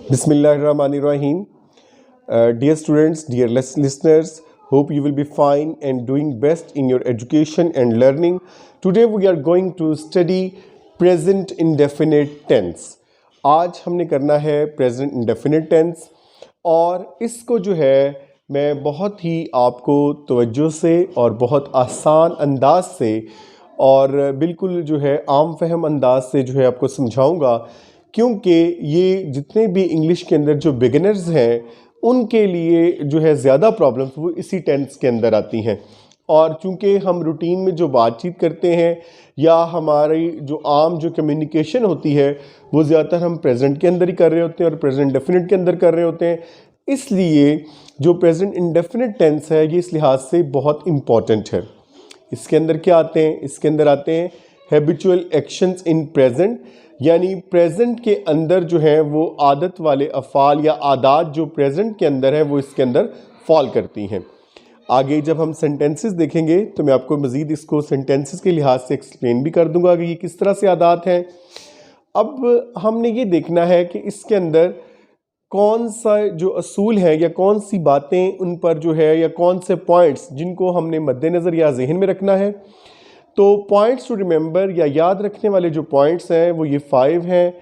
Bismillahirrahmanirrahim. Dear students, dear listeners, hope you will be fine and doing best in your education and learning. Today we are going to study present indefinite tense. आज हमने करना है present indefinite tense और इसको जो है मैं बहुत ही आपको तवज्जो से और बहुत आसान अंदाज से और बिल्कुल जो है आम फहम अंदाज से जो है आपको समझाऊंगा, क्योंकि ये जितने भी इंग्लिश के अंदर जो बिगिनर्स हैं उनके लिए जो है ज़्यादा प्रॉब्लम्स वो इसी टेंस के अंदर आती हैं। और चूंकि हम रूटीन में जो बातचीत करते हैं या हमारी जो आम जो कम्युनिकेशन होती है वो ज़्यादातर हम प्रेजेंट के अंदर ही कर रहे होते हैं और प्रेजेंट डेफिनेट के अंदर कर रहे होते हैं, इसलिए जो प्रेजेंट इंडेफिनिट टेंस है ये इस लिहाज से बहुत इम्पॉर्टेंट है। इसके अंदर क्या आते हैं? इसके अंदर आते हैं हैबिचुअल एक्शंस इन प्रेजेंट, यानी प्रेजेंट के अंदर जो है वो आदत वाले अफ़ाल या आदात जो प्रेजेंट के अंदर है वो इसके अंदर फॉल करती हैं। आगे जब हम सेंटेंसेस देखेंगे तो मैं आपको मज़ीद इसको सेंटेंसेस के लिहाज से एक्सप्लेन भी कर दूंगा कि ये किस तरह से आदात हैं। अब हमने ये देखना है कि इसके अंदर कौन सा जो असूल है या कौन सी बातें उन पर जो है या कौन से पॉइंट्स जिनको हमने मद्देनज़र या जहन में रखना है। तो पॉइंट्स टू रिमेंबर या याद रखने वाले जो पॉइंट्स हैं वो ये 5 हैं।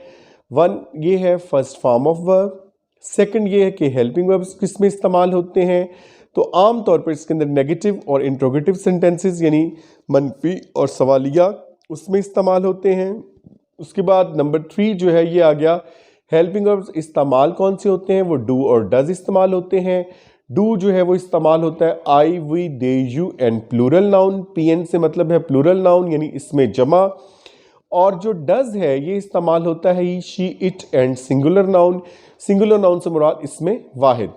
1 ये है first form of verb, second ये है कि हेल्पिंग वर्ब्स किस में इस्तेमाल होते हैं। तो आम तौर पर इसके अंदर नेगेटिव और इंट्रोगेटिव सेंटेंसेस यानी मनफी और सवालिया उसमें इस्तेमाल होते हैं। उसके बाद नंबर 3 जो है ये आ गया हेल्पिंग वर्ब्स इस्तेमाल कौन से होते हैं, वो डू और डज इस्तेमाल होते हैं। डू जो है वो इस्तेमाल होता है I we they you and plural noun, PN से मतलब है प्लूरल नाउन यानी इसमें जमा। और जो डज है ये इस्तेमाल होता है he she it and singular noun, singular noun से मुराद इसमें वाहिद।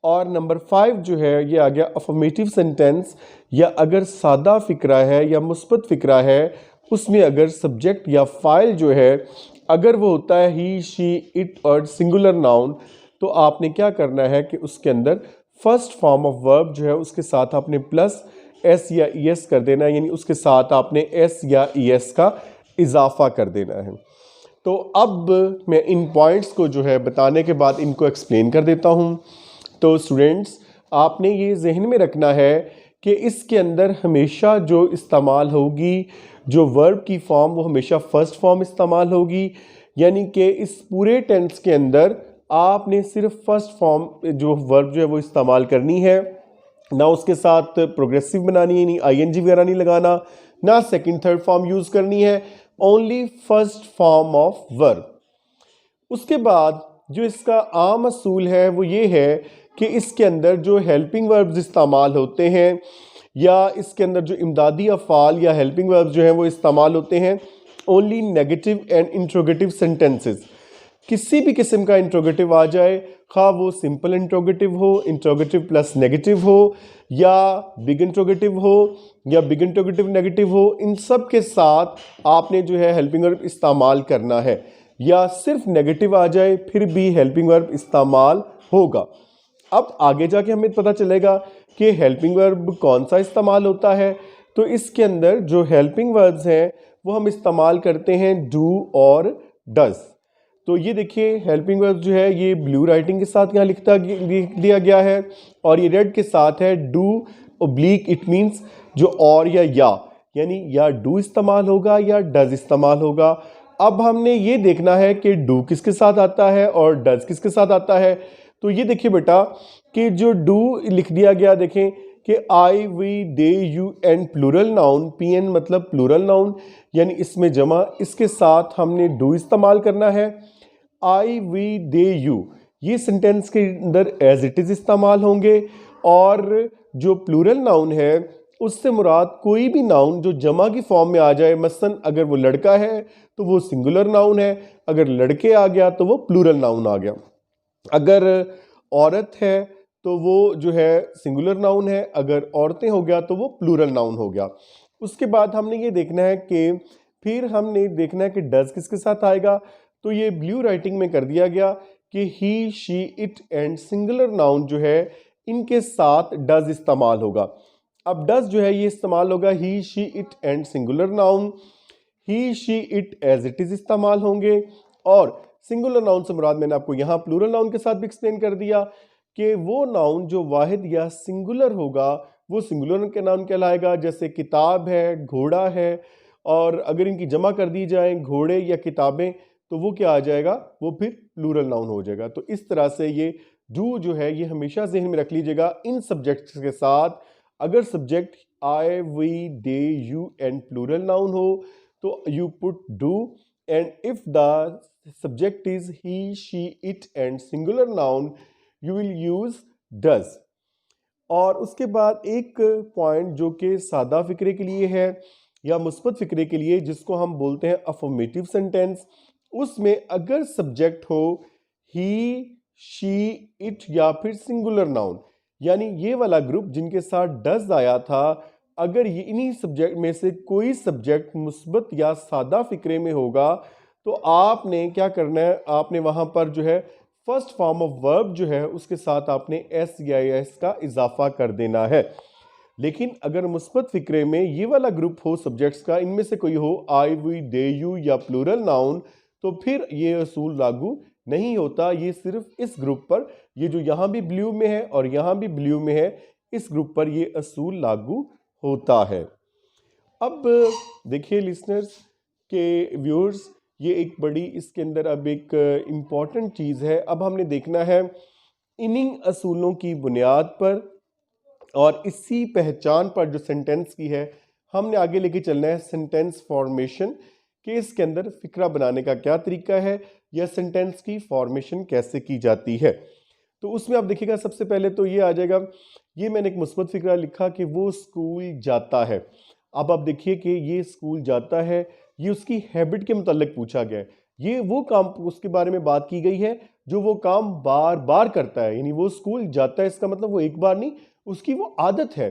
और नंबर 5 जो है ये आ गया अफर्मेटिव सेंटेंस, या अगर सादा फिक्रा है या मुस्बत फिक्रा है उसमें अगर सब्जेक्ट या फाइल जो है अगर वो होता है ही शी इट और सिंगुलर नाउन, तो आपने क्या करना है कि उसके अंदर फर्स्ट फॉर्म ऑफ वर्ब जो है उसके साथ आपने प्लस एस या ई एस कर देना है, यानी उसके साथ आपने एस या ई एस का इजाफा कर देना है। तो अब मैं इन पॉइंट्स को जो है बताने के बाद इनको एक्सप्लेन कर देता हूँ। तो स्टूडेंट्स आपने ये जहन में रखना है कि इसके अंदर हमेशा जो इस्तेमाल होगी जो वर्ब की फॉर्म वो हमेशा फर्स्ट फॉर्म इस्तेमाल होगी, यानी कि इस पूरे टेंस के अंदर आपने सिर्फ फर्स्ट फॉर्म जो वर्ब जो है वो इस्तेमाल करनी है, ना उसके साथ प्रोग्रेसिव बनानी है, नहीं आईएनजी वगैरह नहीं लगाना, ना सेकंड थर्ड फॉर्म यूज़ करनी है, only first form of verb. उसके बाद जो इसका आम असूल है वो ये है कि इसके अंदर जो हेल्पिंग वर्ब्स इस्तेमाल होते हैं या इसके अंदर जो इमदादी अफ़ाल या हेल्पिंग वर्ब्स जो हैं वो इस्तेमाल होते हैं only negative and interrogative sentences. किसी भी किस्म का इंट्रोगेटिव आ जाए, खा वो सिंपल इंट्रोगेटिव हो, इंट्रोगेटिव प्लस नेगेटिव हो, या बिग इंट्रोगेटिव हो, या बिग इंट्रोगेटिव नेगेटिव हो, इन सब के साथ आपने जो है हेल्पिंग वर्ब इस्तेमाल करना है। या सिर्फ नेगेटिव आ जाए फिर भी हेल्पिंग वर्ब इस्तेमाल होगा। अब आगे जाके हमें पता चलेगा कि हेल्पिंग वर्ब कौन सा इस्तेमाल होता है। तो इसके अंदर जो हेल्पिंग वर्ब्स हैं वो हम इस्तेमाल करते हैं डू और डज। तो ये देखिए हेल्पिंग वर्ब जो है ये ब्लू राइटिंग के साथ यहाँ लिख दिया गया है और ये रेड के साथ है डू ओब्लिक, इट मीन्स जो और या यानी या डू इस्तेमाल होगा या डज इस्तेमाल होगा। अब हमने ये देखना है कि डू किसके साथ आता है और डज किसके साथ आता है। तो ये देखिए बेटा कि जो डू लिख दिया गया, देखें कि I we they you and plural noun, PN मतलब प्लूरल नाउन यानी इसमें जमा, इसके साथ हमने डू इस्तेमाल करना है। आई वी दे यू ये सेंटेंस के अंदर एज इट इज़ इस्तेमाल होंगे, और जो प्लूरल नाउन है उससे मुराद कोई भी नाउन जो जमा की फॉर्म में आ जाए। मसलन अगर वो लड़का है तो वो सिंगुलर नाउन है, अगर लड़के आ गया तो वो प्लूरल नाउन आ गया, अगर औरत है तो वो जो है सिंगुलर नाउन है, अगर औरतें हो गया तो वो प्लूरल नाउन हो गया। उसके बाद हमने ये देखना है कि फिर हमने देखना है कि डज किसके साथ आएगा। तो ये ब्लू राइटिंग में कर दिया गया कि he she it and singular noun जो है इनके साथ डज इस्तेमाल होगा। अब डज जो है ये इस्तेमाल होगा he she it and singular noun, he she it as it is इस्तेमाल होंगे, और सिंगुलर नाउन से मुराद मैंने आपको यहाँ प्लूरल नाउन के साथ भी एक्सप्लेन कर दिया कि वो नाउन जो वाहिद या सिंगुलर होगा वो सिंगुलर के नाउन कहलाएगा। जैसे किताब है, घोड़ा है, और अगर इनकी जमा कर दी जाए घोड़े या किताबें तो वो क्या आ जाएगा, वो फिर प्लूरल नाउन हो जाएगा। तो इस तरह से ये डू जो है ये हमेशा जहन में रख लीजिएगा इन सब्जेक्ट्स के साथ। अगर subject I, we, they, you and plural noun हो तो you put do, and if the subject is he, she, it and singular noun you will use does. और उसके बाद एक पॉइंट जो कि सादा फिक्रे के लिए है या मुस्बत फिक्रे के लिए, जिसको हम बोलते हैं अफर्मेटिव सेंटेंस, उसमें अगर सब्जेक्ट हो ही, शी, इट या फिर सिंगुलर नाउन, यानी ये वाला ग्रुप जिनके साथ डज आया था, अगर ये इन्हीं सब्जेक्ट में से कोई सब्जेक्ट मुस्बत या सादा फिक्रे में होगा तो आपने क्या करना है, आपने वहां पर जो है फर्स्ट फॉर्म ऑफ वर्ब जो है उसके साथ आपने एस या एस का इजाफा कर देना है। लेकिन अगर मुस्बत फिक्रे में ये वाला ग्रुप हो सब्जेक्ट्स का, इनमें से कोई हो आई, वी, दे, यू या प्लूरल नाउन, तो फिर ये असूल लागू नहीं होता। ये सिर्फ इस ग्रुप पर, ये जो यहाँ भी ब्लू में है और यहाँ भी ब्लू में है, इस ग्रुप पर ये असूल लागू होता है। अब देखिए लिसनर्स के व्यूअर्स, ये एक बड़ी इसके अंदर अब एक इम्पॉर्टेंट चीज़ है। अब हमने देखना है इन्हीं असूलों की बुनियाद पर और इसी पहचान पर जो सेंटेंस की है, हमने आगे लेके चलना है सेंटेंस फॉर्मेशन कि इसके अंदर फिक्रा बनाने का क्या तरीका है या सेंटेंस की फॉर्मेशन कैसे की जाती है। तो उसमें आप देखिएगा सबसे पहले तो ये आ जाएगा, ये मैंने एक मुस्बत फिक्रा लिखा कि वो स्कूल जाता है। अब आप देखिए कि ये स्कूल जाता है, ये उसकी हैबिट के मुतालिक पूछा गया है। ये वो काम उसके बारे में बात की गई है जो वो काम बार बार करता है, यानी वो स्कूल जाता है, इसका मतलब वो एक बार नहीं, उसकी वो आदत है।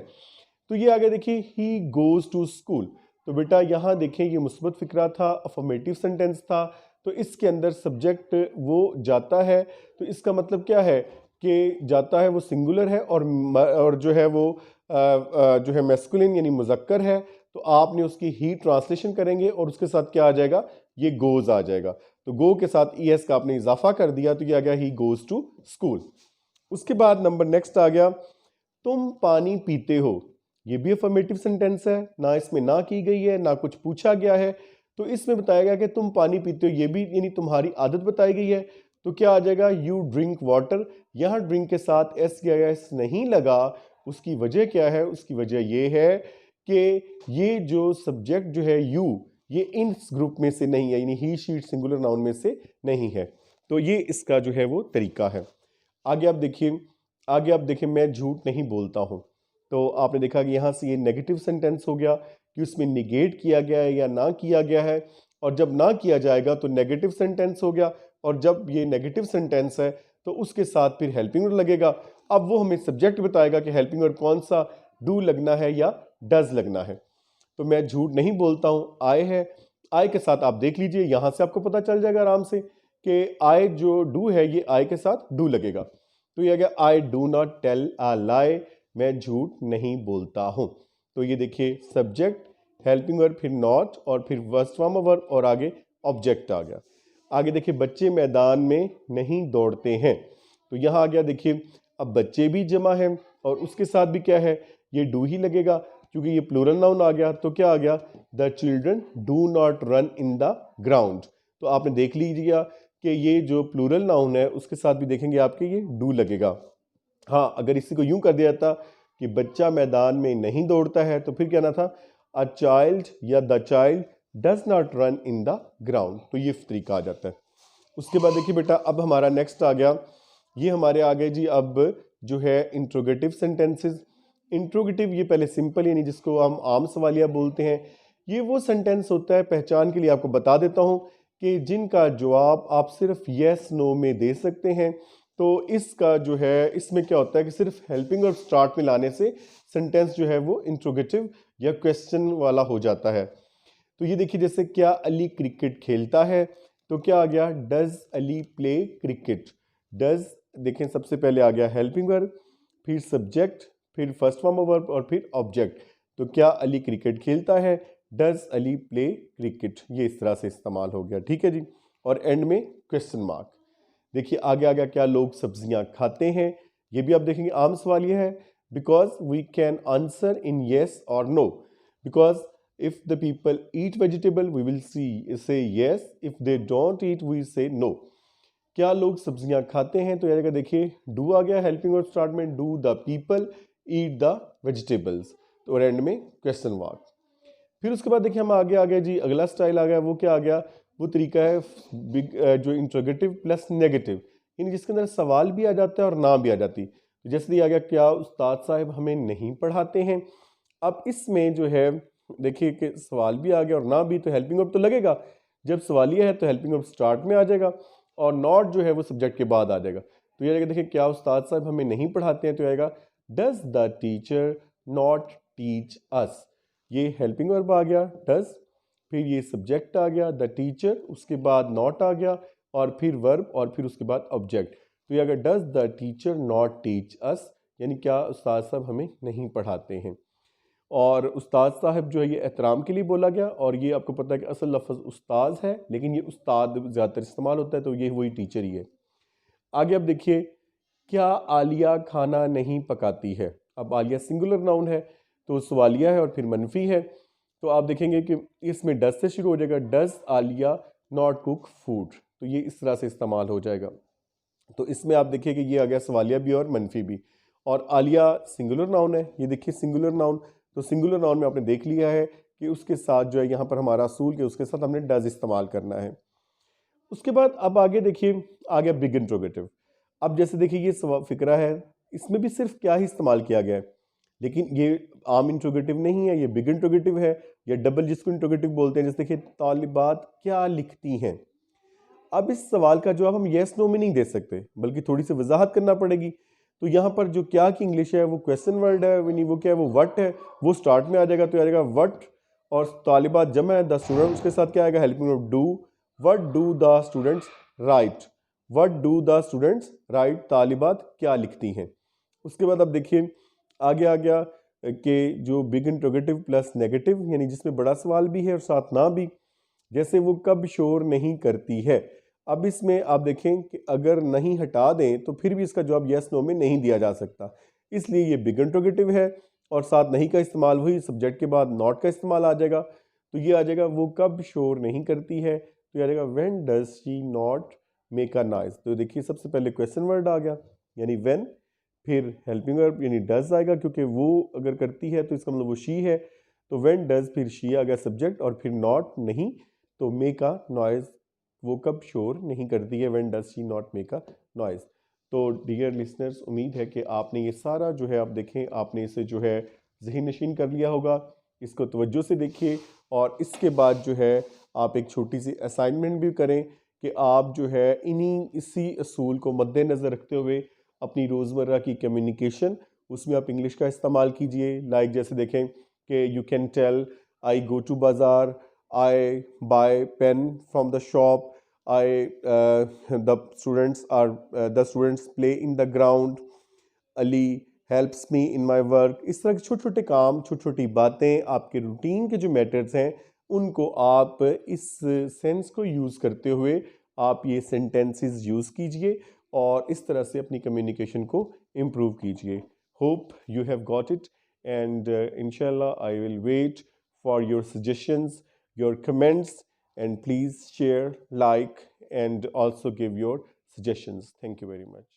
तो ये आगे देखिए ही गोज टू स्कूल। तो बेटा यहाँ देखें ये मुस्बत फिक्रा था, अफर्मेटिव सेंटेंस था, तो इसके अंदर सब्जेक्ट वो जाता है। तो इसका मतलब क्या है कि जाता है वो सिंगुलर है और जो है वो जो है मैस्कुलिन यानी मुजक्कर है। तो आपने उसकी ही ट्रांसलेशन करेंगे और उसके साथ क्या आ जाएगा, ये गोज आ जाएगा। तो गो के साथ ई एस का आपने इजाफा कर दिया तो ये आ गया ही गोज टू स्कूल। उसके बाद नंबर नेक्स्ट आ गया तुम पानी पीते हो। ये भी अफर्मेटिव सेंटेंस है, ना इसमें ना की गई है ना कुछ पूछा गया है। तो इसमें बताया गया कि तुम पानी पीते हो, ये भी यानी तुम्हारी आदत बताई गई है। तो क्या आ जाएगा, यू ड्रिंक वाटर। यहाँ ड्रिंक के साथ एस या एस नहीं लगा। उसकी वजह क्या है, उसकी वजह ये है कि ये जो सब्जेक्ट जो है यू, ये इन ग्रुप में से नहीं है, यानी ही, शी, सिंगुलर नाउन में से नहीं है। तो ये इसका जो है वो तरीका है। आगे आप देखिए मैं झूठ नहीं बोलता हूँ। तो आपने देखा कि यहाँ से ये नेगेटिव सेंटेंस हो गया कि उसमें निगेट किया गया है या ना किया गया है, और जब ना किया जाएगा तो नेगेटिव सेंटेंस हो गया, और जब ये नेगेटिव सेंटेंस है तो उसके साथ फिर हेल्पिंग वर्ड लगेगा। अब वो हमें सब्जेक्ट बताएगा कि हेल्पिंग वर्ड कौन सा, डू लगना है या डज लगना है। तो मैं झूठ नहीं बोलता हूँ, आए है, आए के साथ आप देख लीजिए, यहाँ से आपको पता चल जाएगा आराम से कि आए जो डू है ये आए के साथ डू लगेगा। तो ये आ गया I do not tell a lie, मैं झूठ नहीं बोलता हूँ। तो ये देखिए सब्जेक्ट, हेल्पिंग वर्ब, फिर नॉट और फिर फर्स्ट फॉर्म ऑफ वर्ब और आगे ऑब्जेक्ट आ गया। आगे देखिए बच्चे मैदान में नहीं दौड़ते हैं। तो यहाँ आ गया देखिए अब बच्चे भी जमा है और उसके साथ भी क्या है, ये डू ही लगेगा क्योंकि ये प्लूरल नाउन आ गया। तो क्या आ गया, the children do not run in the ground. तो आपने देख लीजिएगा कि ये जो प्लूरल नाउन है उसके साथ भी देखेंगे आपके ये डू लगेगा। हाँ, अगर इसी को यूं कर दिया था कि बच्चा मैदान में नहीं दौड़ता है तो फिर कहना था अ चाइल्ड या the child does not run in the ground. तो ये तरीका आ जाता है। उसके बाद देखिए बेटा अब हमारा नेक्स्ट आ गया, ये हमारे आ गए जी अब जो है इंट्रोगेटिव सेंटेंसेस। इंट्रोगेटिव ये पहले सिंपल यानी जिसको हम आम सवालिया बोलते हैं, ये वो सेंटेंस होता है, पहचान के लिए आपको बता देता हूँ कि जिनका जवाब आप सिर्फ येस नो में दे सकते हैं। तो इसका जो है इसमें क्या होता है कि सिर्फ हेल्पिंग और स्टार्ट में लाने से सेंटेंस जो है वो इंट्रोगेटिव या क्वेश्चन वाला हो जाता है। तो ये देखिए जैसे क्या अली क्रिकेट खेलता है, तो क्या आ गया, does Ali play cricket. Does देखें सबसे पहले आ गया हेल्पिंग वर्ब, फिर सब्जेक्ट, फिर फर्स्ट फॉर्म ऑफ वर्ब और फिर ऑब्जेक्ट। तो क्या अली क्रिकेट खेलता है, डज अली प्ले क्रिकेट। ये इस तरह से इस्तेमाल हो गया, ठीक है जी। और एंड में क्वेश्चन मार्क। देखिए आगे आगे क्या लोग सब्जियां खाते हैं, ये भी आप देखेंगे आम सवाल ये है। Because we can answer in yes और no. Because if the people eat vegetable we will see say yes, if they don't eat we say no. क्या लोग सब्जियां खाते हैं, तो यार देखिए डू आ गया हेल्पिंग वर्ब स्टार्ट में, do the people eat the vegetables, तो एंड में क्वेश्चन मार्क। फिर उसके बाद देखिए हम आगे आ गए जी, अगला स्टाइल आ गया, वो क्या आ गया, वो तरीका है बिग जो इंट्रोगेटिव प्लस नेगेटिव, यानी जिसके अंदर सवाल भी आ जाता है और ना भी आ जाती। तो जैसे आ गया, क्या उस्ताद साहब हमें नहीं पढ़ाते हैं। अब इसमें जो है देखिए कि सवाल भी आ गया और ना भी, तो हेल्पिंग वर्ब तो लगेगा। जब सवालिया है तो हेल्पिंग वर्ब स्टार्ट में आ जाएगा और नॉट जो है वो सब्जेक्ट के बाद आ जाएगा। तो ये आएगा देखिए, क्या उस्ताद साहब हमें नहीं पढ़ाते हैं, तो आएगा does the teacher not teach us. ये हेल्पिंग वर्ब आ गया डज, फिर ये सब्जेक्ट आ गया द टीचर, उसके बाद नॉट आ गया और फिर वर्ब और फिर उसके बाद ऑब्जेक्ट। तो ये अगर does the teacher not teach us, यानी क्या उस्ताद साहब हमें नहीं पढ़ाते हैं। और उस्ताद साहब जो है ये एहतराम के लिए बोला गया, और ये आपको पता है कि असल लफ्ज़ उस्ताद है, लेकिन ये उस्ताद ज़्यादातर इस्तेमाल होता है, तो ये वही टीचर ही है। आगे अब देखिए, क्या आलिया खाना नहीं पकाती है। अब आलिया सिंगुलर नाउन है, तो सवालिया है और फिर मनफी है। तो आप देखेंगे कि इसमें डज से शुरू हो जाएगा, does Alia not cook food, तो ये इस तरह से इस्तेमाल हो जाएगा। तो इसमें आप देखिए कि ये आ गया सवालिया भी और मनफी भी। और आलिया सिंगुलर नाउन है, ये देखिए सिंगुलर नाउन, तो सिंगुलर नाउन में आपने देख लिया है कि उसके साथ जो है यहाँ पर हमारा असूल के उसके साथ हमने डज इस्तेमाल करना है। उसके बाद अब आगे देखिए, आ गया बिग इंट्रोगेटिव। अब जैसे देखिए ये फिक्रा है, इसमें भी सिर्फ क्या ही इस्तेमाल किया गया है, लेकिन ये आम इंट्रोगेटिव नहीं है, ये बिग इंट्रोगेटिव है, या डबल जिसको इंट्रोगेटिव बोलते हैं। जैसे देखिए, तालिबात क्या लिखती हैं। अब इस सवाल का जवाब हम येस नो में नहीं दे सकते, बल्कि थोड़ी सी वजाहत करना पड़ेगी। तो यहाँ पर जो क्या की इंग्लिश है वो क्वेश्चन वर्ड है, वो क्या है, वो वट है, वो स्टार्ट में आ जाएगा। तो आ जाएगा वट, और तालिबात जमा है द स्टूडेंट, उसके साथ क्या आएगा, helping verb do. What do the students write, what do the students write, तालिबात क्या लिखती हैं। उसके बाद अब देखिए आगे आ गया कि जो बिग इंट्रोगेटिव प्लस नेगेटिव, यानी जिसमें बड़ा सवाल भी है और साथ ना भी। जैसे वो कब शोर नहीं करती है। अब इसमें आप देखें कि अगर नहीं हटा दें तो फिर भी इसका जवाब यस नो में नहीं दिया जा सकता, इसलिए ये बिग इंट्रोगेटिव है और साथ नहीं का इस्तेमाल हुई, सब्जेक्ट के बाद नॉट का इस्तेमाल आ जाएगा। तो ये आ जाएगा वो कब शोर नहीं करती है, तो ये आ जाएगा when does she not make a noise. तो देखिए सबसे पहले क्वेश्चन वर्ड आ गया यानी व्हेन, फिर हेल्पिंग वर्ब यानी डज आएगा, क्योंकि वो अगर करती है तो इसका मतलब वो शी है। तो व्हेन डज, फिर शी आ गया सब्जेक्ट, और फिर नॉट नहीं, तो मेक अ नॉइज, वो कब शोर नहीं करती है, when does she not make a noise. तो डियर लिसनर्स, उम्मीद है कि आपने ये सारा जो है आप देखें, आपने इसे जो है ज़हन नशीन कर लिया होगा। इसको तवज्जो से देखिए, और इसके बाद जो है आप एक छोटी सी असाइनमेंट भी करें कि आप जो है इसी असूल को मद्देनज़र रखते हुए अपनी रोज़मर्रा की कम्युनिकेशन, उसमें आप इंग्लिश का इस्तेमाल कीजिए। लाइक जैसे देखें कि you can tell I go to bazaar, I buy pen from the shop. The students play in the ground. Ali helps me in my work. इस तरह के छोटे छोटे काम, छोटी छोटी बातें, आपके रूटीन के जो मैटर्स हैं उनको आप इस सेंस को यूज़ करते हुए आप ये सेंटेंसेस यूज़ कीजिए और इस तरह से अपनी कम्युनिकेशन को इम्प्रूव कीजिए। Hope you have got it, and इंशाल्लाह I will wait for your suggestions, your comments, and please share, like, and also give your suggestions. Thank you very much.